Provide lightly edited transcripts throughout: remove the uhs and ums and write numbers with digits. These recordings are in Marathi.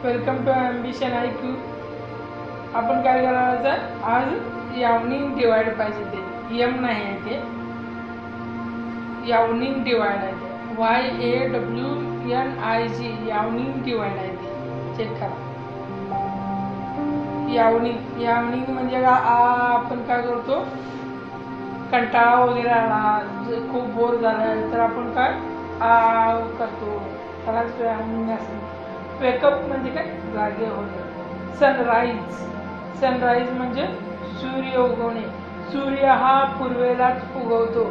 Welcome to ambition IQ. आपण काय करायचं आज यावनिंग डिवाइड पाहिजे ते एम नाही आहे ते यावनिंग डिवाइड आहे ते YAWNIG यावनिंग डिवाइड आहे ते चेक करा. यावनिंग म्हणजे आपण काय करतो कंटाळा वगैरे आला खूप बोर झाला तर आपण काय करतो त्यालाच यावनिंग असं. वेकअप म्हणजे काय जागे होणे. सनराइज म्हणजे सूर्य उगवणे. सूर्य हा पूर्वेलाच उगवतो.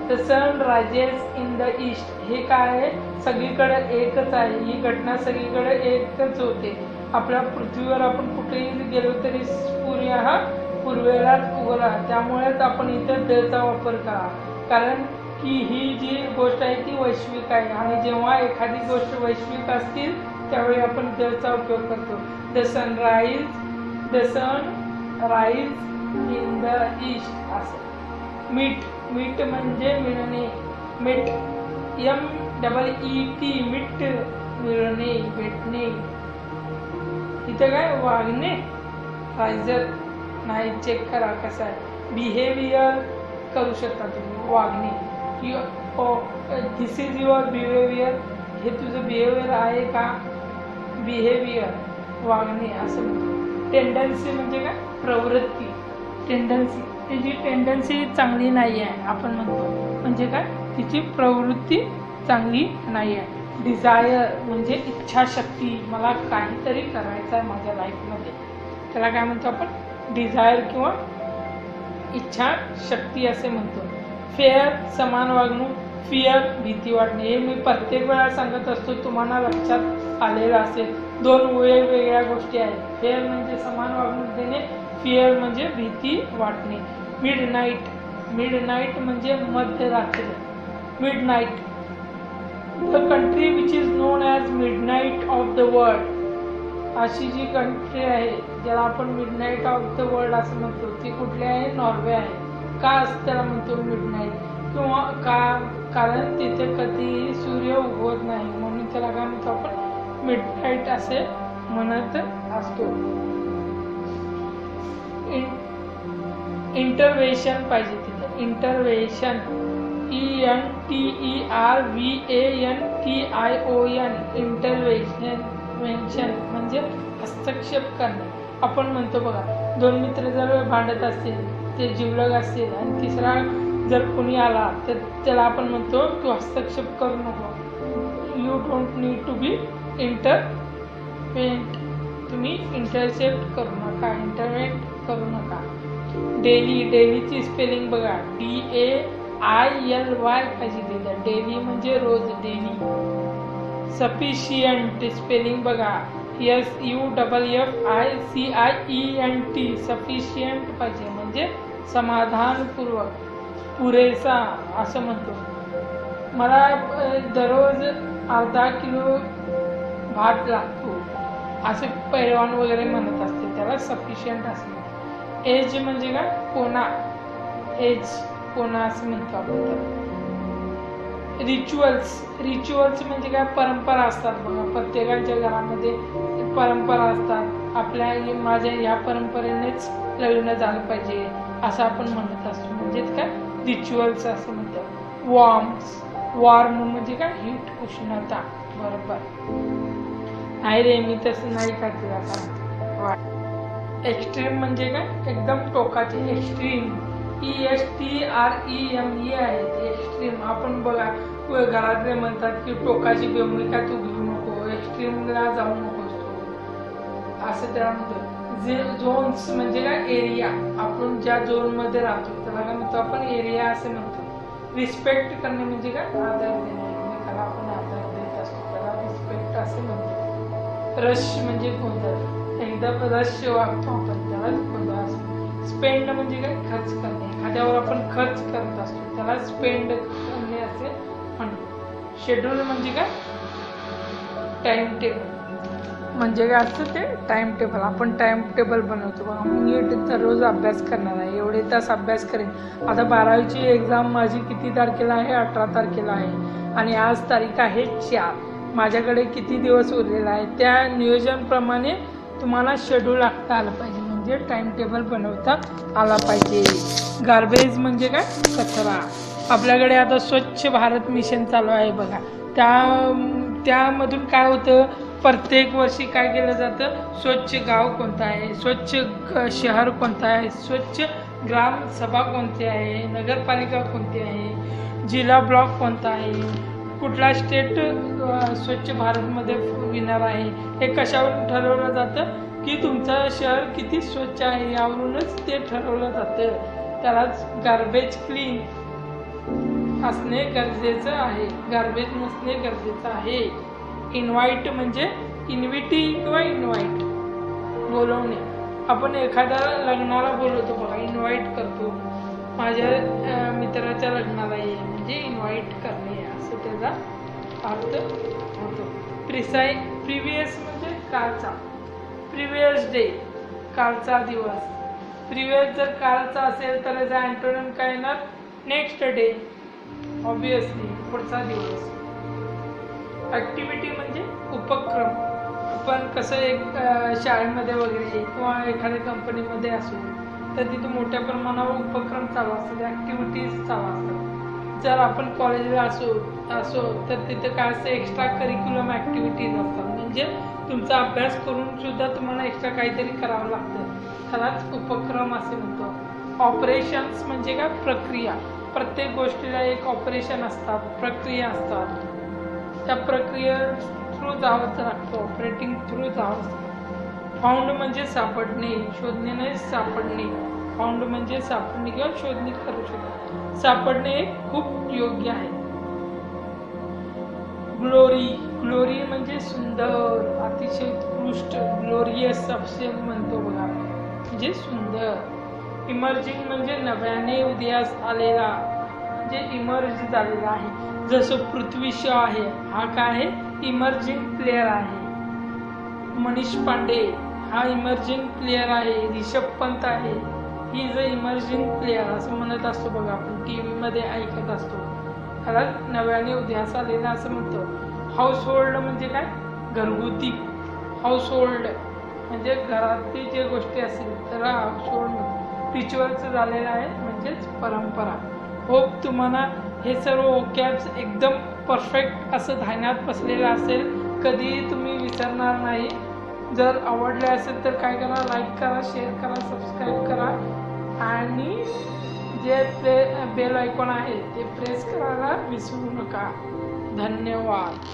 The sun rises in the east हे काय आहे सगळीकडे एकच आहे. ही घटना सगळीकडे एकच होते. आपल्या पृथ्वीवर आपण कुठेही गेलो तरी सूर्य हा पूर्वेलाच उगवला. त्यामुळेच आपण इथे दचा वापर करा कारण की ही जी गोष्ट आहे ती वैश्विक आहे आणि जेव्हा एखादी गोष्ट वैश्विक असतील त्यावेळी आपण दचा उपयोग करतो. The sun rise in the east असं. मीट म्हणजे मिळणे. मीट MEET मीट मिळणे भेटणे. इथं काय वागणे रायझर नाही चेक करा कसं आहे. बिहेवियर करू शकता तुम्ही वागणे. दिस इज युअर बिहेवियर हे तुझं बिहेवियर आहे का. बिहेवियर वागणे असं म्हणतो. टेंडन्सी म्हणजे काय प्रवृत्ती. टेंडन्सी त्याची टेंडन्सी चांगली नाही आहे आपण म्हणतो म्हणजे काय तिची प्रवृत्ती चांगली नाही आहे. डिझायर म्हणजे इच्छाशक्ती. मला काहीतरी करायचं आहे माझ्या लाईफमध्ये त्याला काय म्हणतो आपण डिझायर किंवा इच्छाशक्ती असे म्हणतो. फेअर समान वागणूक. फिअर भीती वाटणे. हे मी प्रत्येक वेळा सांगत असतो तुम्हाला लक्षात आलेलं असेल. दोन वेगवेगळ्या गोष्टी आहेत. फेअर म्हणजे समान वागणूक देणे. फिअर म्हणजे भीती वाटणे. मिडनाईट म्हणजे मध्यरात्री. Midnight the country which is non as midnight of the world. अशी जी कंट्री आहे ज्याला आपण मिडनाईट ऑफ द वर्ल्ड असं म्हणतो ती कुठली आहे नॉर्वे आहे. का असं त्याला म्हणतो मिडनाईट किंवा कारण तिथे कधीही सूर्य उगवत नाही म्हणून त्याला काय म्हणतो आपण मिडनाईट असे म्हणत असतो. इंटरवेशन पाहिजे तिथे. इंटरवेशन INTERVANTION इंटरवेशन म्हणजे हस्तक्षेप करणे. आपण म्हणतो बघा दोन मित्र जर भांडत असतील ते जिवलग असतील आणि तिसरा जर कोणी आला तर त्याला आपण म्हणतो तू हस्तक्षेप करू नको. You don't need to be इंटरवेंट. तुम्ही इंटरसेप्ट करू नका इंटरवेंट करू नका. डेलीची स्पेलिंग बघा DAILY पाहिजे तिथं. डेली म्हणजे रोज डेली. सफिशियंट स्पेलिंग बघा SUFFICIENT सफिशियंट पाहिजे म्हणजे समाधानपूर्वक पुरेसा असं म्हणतो. मला दररोज अर्धा किलो भात लागतो असे पैलवान वगैरे म्हणत असते त्याला सफिशियंट असं. एज म्हणजे काय कोणा. कोणा असं म्हणतो आपण. रिच्युअल्स म्हणजे काय परंपरा असतात बघा. प्रत्येकाच्या घरामध्ये परंपरा असतात. माझ्या ह्या परंपरेनेच लग्न झालं पाहिजे असं आपण म्हणत असतो म्हणजेच काय रिच्युअल्स असं म्हणतात. वॉर्म म्हणजे काय हीट उष्णता. बरोबर नाही रे मी तसं नाही का तुला. एक्स्ट्रीम म्हणजे काय एकदम टोकाचे. एक्स्ट्रीम ESTREME आहे एक्स्ट्रीम. आपण बघा घरातले म्हणतात की टोकाची भूमिका तू घेऊ नको एक्स्ट्रीमला जाऊ नकोस तू असं त्याला म्हणतो. झोन्स म्हणजे काय एरिया. आपण ज्या झोनमध्ये राहतो त्याला काय म्हणतो आपण एरिया असे म्हणतो. रिस्पेक्ट करणे म्हणजे काय आदर देणे. एकमेकाला आपण आदर देत असतो त्याला रिस्पेक्ट असे म्हणतो. रश म्हणजे गोंधळ. एकदम रश वागतो आपण त्याला गोंधळ असतो. स्पेंड म्हणजे काय खर्च करणे. एखाद्यावर आपण खर्च करत असतो त्याला स्पेंड करणे असे म्हणतो. शेड्यूल म्हणजे काय टाइम टेबल म्हणजे काय असतं ते टाइम टेबल. आपण टाइम टेबल बनवतो बघा. मी दररोज अभ्यास करणार आहे एवढे तास अभ्यास करेन. आता 12वीची एक्झाम माझी किती तारखेला आहे 18 तारखेला आहे आणि आज तारीख आहे 4. माझ्याकडे किती दिवस उरलेला आहे, त्या नियोजनप्रमाणे तुम्हाला शेड्यूल आखता आलं पाहिजे, म्हणजे टाइम टेबल बनवता आला पाहिजे. गार्बेज म्हणजे काय, कचरा. आपल्याकडे आता स्वच्छ भारत मिशन चालू आहे बघा. त्यामधून काय होतं, प्रत्येक वर्षी काय केलं जातं, स्वच्छ गाव कोणतं आहे, स्वच्छ शहर कोणतं आहे, स्वच्छ ग्रामसभा कोणती आहे, नगरपालिका कोणती आहे, जिल्हा ब्लॉक कोणता आहे, कुठला स्टेट स्वच्छ भारतमध्ये विनर आहे, हे कशावरून ठरवलं जातं की तुमचं शहर किती स्वच्छ आहे यावरूनच ते ठरवलं जातं. त्यालाच गार्बेज क्लीन असणे गरजेचं आहे, गार्बेज नसणे गरजेचं आहे. इन्व्हाइट म्हणजे इन्व्हिटी किंवा इन्व्हाइट बोलवणे. आपण एखाद्या लग्नाला बोलवतो बघा, इन्व्हाइट करतो, माझ्या मित्राच्या लग्नाला ये म्हणजे इन्व्हाइट करणे असं त्याचा अर्थ होतो. प्रिव्हियस म्हणजे कालचा, प्रिव्हियस डे कालचा दिवस. प्रिव्हियस जर कालचा असेल तर याचा अँटोनिम काय येणार, नेक्स्ट डे, ऑब्विसली पुढचा दिवस. ॲक्टिव्हिटी म्हणजे उपक्रम. आपण कसं एक शाळेमध्ये वगैरे किंवा एखाद्या कंपनीमध्ये असू तर तिथे मोठ्या प्रमाणावर उपक्रम चालू असतात, ॲक्टिव्हिटीज चालू असतात. जर आपण कॉलेजला असो तर तिथे काय असतं, एक्स्ट्रा करिक्युलम ॲक्टिव्हिटीज असतात, म्हणजे तुमचा अभ्यास करून सुद्धा तुम्हाला एक्स्ट्रा काहीतरी करावं लागतं, त्यालाच उपक्रम असे म्हणतो. ऑपरेशन्स म्हणजे काय, प्रक्रिया. प्रत्येक गोष्टीला एक ऑपरेशन असतात, प्रक्रिया असतात, त्या प्रक्रिये थ्रू जावंच लागतं, ऑपरेटिंग थ्रू जावंच लागतं. फाउंड म्हणजे सापडणे, शोधणे नाही, सापडणे. फाउंड म्हणजे सापडणे किंवा शोधणे करू शकतो. सापडणे खूप योग्य आहे. ग्लोरी, ग्लोरी म्हणजे सुंदर, अतिशय उत्कृष्ट, ग्लोरियस असे म्हणतो बघा, म्हणजे सुंदर. इमर्जिंग म्हणजे नव्याने उदयास आलेला, म्हणजे इमर्ज झालेला आहे. जसं पृथ्वी शॉ आहे, हा काय आहे, इमर्जिंग प्लेयर आहे. मनीष पांडे हा इमर्जिंग प्लेयर आहे. रिषभ पंत आहे, he is a emerging player असं म्हणत असतो बघा, आपण टी व्हीमध्ये ऐकत असतो, त्याला नव्याने उदयास आलेला असं म्हणतो. हाऊस होल्ड म्हणजे काय, घरगुती. हाऊस होल्ड म्हणजे घरातली जे गोष्टी असतील त्याला हाऊस होल्ड म्हणतो. रिच्युअलचं झालेलं आहे म्हणजेच परंपरा. होप तुम्हाला हे सर्व वोकॅब्स एकदम परफेक्ट असं ध्यानात बसलेलं असेल, कधीही तुम्ही विसरणार नाही. जर आवडले असेल तर काय करा, लाईक करा, शेअर करा, सबस्क्राईब करा आणि जे बेल आयकॉन आहे ते प्रेस करायला विसरू नका. धन्यवाद.